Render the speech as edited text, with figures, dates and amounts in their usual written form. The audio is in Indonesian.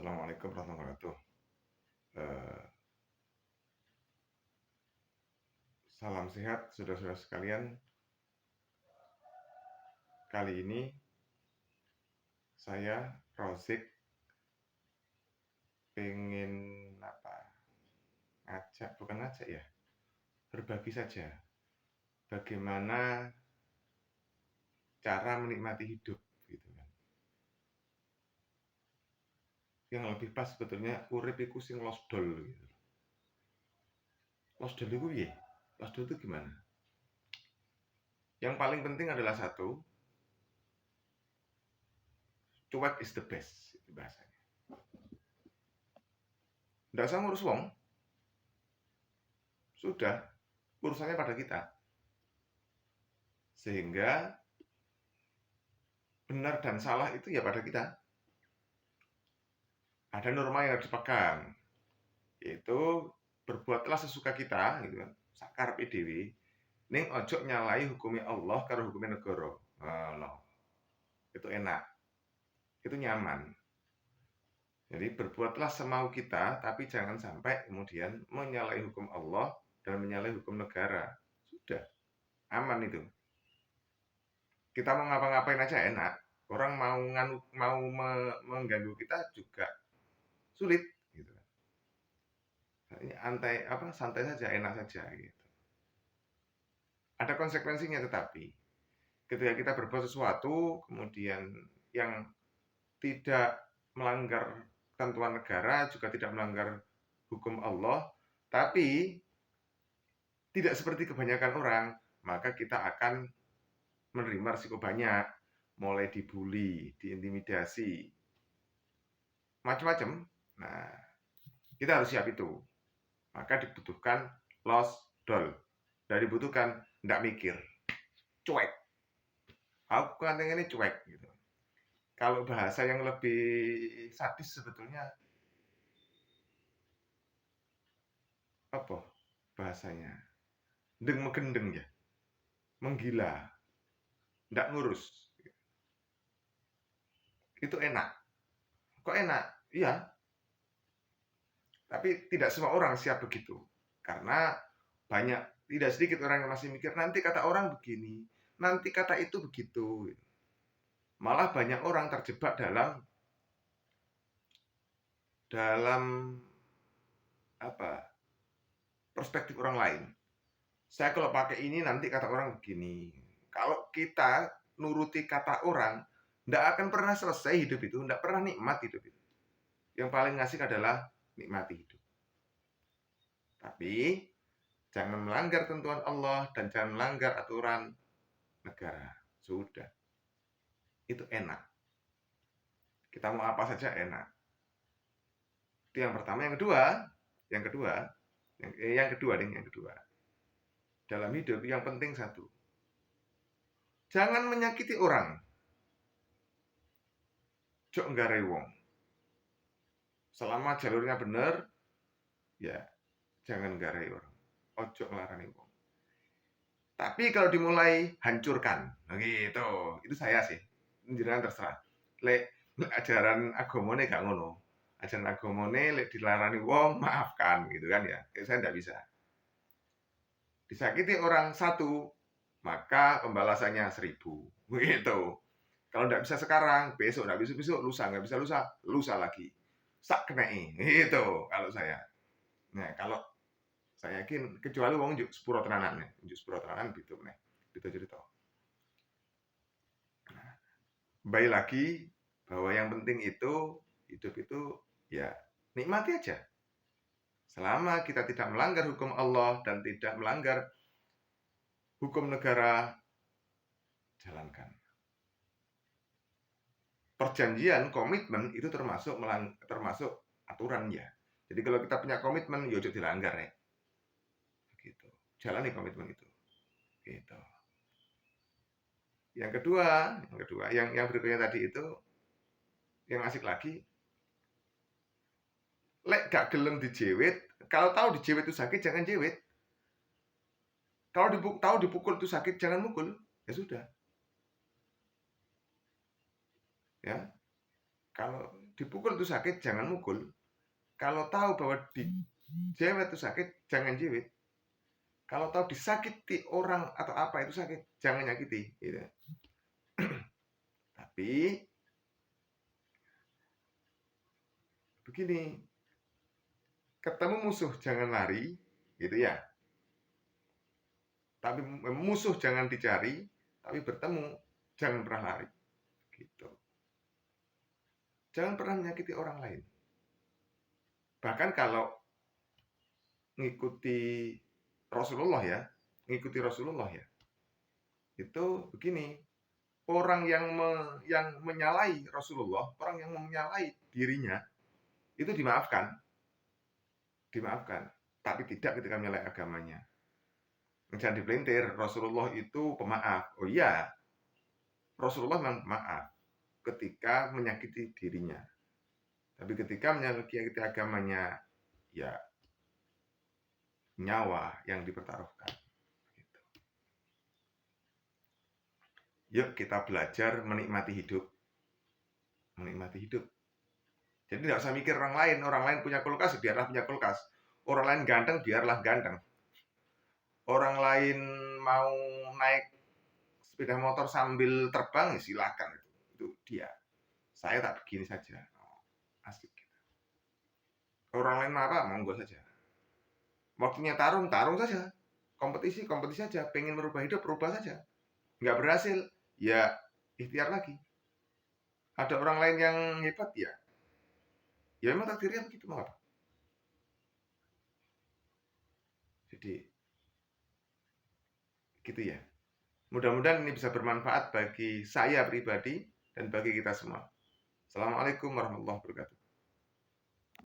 Assalamualaikum warahmatullahi wabarakatuh. Eh, Salam sehat, saudara-saudara sekalian. Kali ini saya Rozik pengen apa? Bukan ngajak ya, berbagi saja. Bagaimana cara menikmati hidup, gitu kan? Yang lebih pas sebetulnya urip iku sing losdol gitu. Losdol itu ya? Losdol itu gimana? Yang paling penting adalah satu, cuek is the best, itu bahasanya. Nggak usah ngurus wong, sudah urusannya pada kita. Sehingga benar dan salah itu ya pada kita. Ada norma yang harus dipegang, yaitu berbuatlah sesuka kita, gitu kan. Sakarepe dhewe, ning ojo nyalahi hukumnya Allah karo hukumnya negara. No. Itu enak, itu nyaman. Jadi berbuatlah semau kita, tapi jangan sampai kemudian menyalahi hukum Allah dan menyalahi hukum negara. Sudah, aman itu. Kita mau ngapa-ngapain aja enak. Orang mau mengganggu kita juga sulit, gitu. Santai saja, enak saja, gitu. Ada konsekuensinya, tetapi ketika kita berbuat sesuatu kemudian yang tidak melanggar ketentuan negara, juga tidak melanggar hukum Allah, tapi tidak seperti kebanyakan orang, maka kita akan menerima risiko banyak, mulai dibully, diintimidasi, macam-macam. Nah, kita harus siap itu. Maka dibutuhkan lost doll. Dan dibutuhkan tidak mikir, cuek. Aku kan ini cuek gitu. Kalau bahasa yang lebih sadis sebetulnya apa bahasanya? Deng megendeng ya, menggila, ndak ngurus. Itu enak. Kok enak? Iya. Tapi tidak semua orang siap begitu. Karena tidak sedikit orang yang masih mikir nanti kata orang begini, nanti kata itu begitu. Malah banyak orang terjebak dalam apa? Perspektif orang lain. Saya kalau pakai ini nanti kata orang begini. Kalau kita nuruti kata orang, tidak akan pernah selesai hidup itu, tidak pernah nikmat hidup itu. Yang paling ngasih adalah nikmati hidup. Tapi jangan melanggar tentuan Allah dan jangan melanggar aturan negara. Sudah. Itu enak. Kita mau apa saja enak. Itu yang pertama. Yang kedua. Dalam hidup yang penting satu. Jangan menyakiti orang. Jok nggarai wong. Selama jalurnya benar, ya jangan nggarai orang. Ojo ngelarani wong. Tapi kalau dimulai hancurkan, gitu. Itu saya sih. Jenengan terserah. Lek ajaran agamane gak ngono. Ajaran agamane lek dilarani wong maafkan, gitu kan ya. Saya tidak bisa. Disakiti orang satu, maka pembalasannya 1000. Begitu. Kalau tidak bisa sekarang, besok tidak bisa besok, lusa nggak bisa lusa lagi. Sak kenai, itu kalau saya. Nah, kalau saya yakin kecuali wong njuk sepuro tenanan, njuk sepuro tenanan gitu nih. Gitu cerita. Nah, baik lagi bahwa yang penting itu hidup itu ya nikmati aja. Selama kita tidak melanggar hukum Allah dan tidak melanggar hukum negara, jalankan. Perjanjian, komitmen itu termasuk aturan ya. Jadi kalau kita punya komitmen, ya jangan dilanggar ya. Gitu. Jalani komitmen itu. Gitu. Yang kedua, yang berikutnya tadi itu yang asik lagi. Lek gak gelem dijewit, kalau tahu dijewit itu sakit jangan jewit. Kalau tahu dipukul itu sakit jangan mukul. Ya sudah. Ya. Kalau dipukul itu sakit, jangan mukul. Kalau tahu bahwa dijewet itu sakit, jangan jewet. Kalau tahu disakiti orang atau apa itu sakit, jangan nyakiti. Gitu. Tapi begini, ketemu musuh jangan lari, gitu ya. Tapi musuh jangan dicari, tapi bertemu jangan pernah lari. Gitu. Jangan pernah menyakiti orang lain. Bahkan kalau ngikuti Rasulullah ya, ngikuti Rasulullah ya. Itu begini, orang yang menyalahi Rasulullah, orang yang menyalahi dirinya itu dimaafkan. Dimaafkan, tapi tidak ketika menyalahi agamanya. Jangan dipelintir, Rasulullah itu pemaaf. Oh iya, Rasulullah memang pemaaf ketika menyakiti dirinya. Tapi ketika menyakiti agamanya, ya nyawa yang dipertaruhkan. Gitu. Yuk kita belajar menikmati hidup. Menikmati hidup. Jadi tidak usah mikir orang lain punya kulkas, biarlah punya kulkas. Orang lain ganteng, biarlah ganteng. Orang lain mau naik sepeda motor sambil terbang, silakan. Itu dia. Saya tak begini saja. Asik. Orang lain apa, monggo saja. Waktunya tarung, tarung saja. Kompetisi, kompetisi saja. Pengen merubah hidup, rubah saja. Nggak berhasil, ya ikhtiar lagi. Ada orang lain yang hebat, ya. Ya memang takdirnya begitu, mau apa? Jadi, gitu ya. Mudah-mudahan ini bisa bermanfaat bagi saya pribadi dan bagi kita semua. Assalamualaikum warahmatullahi wabarakatuh.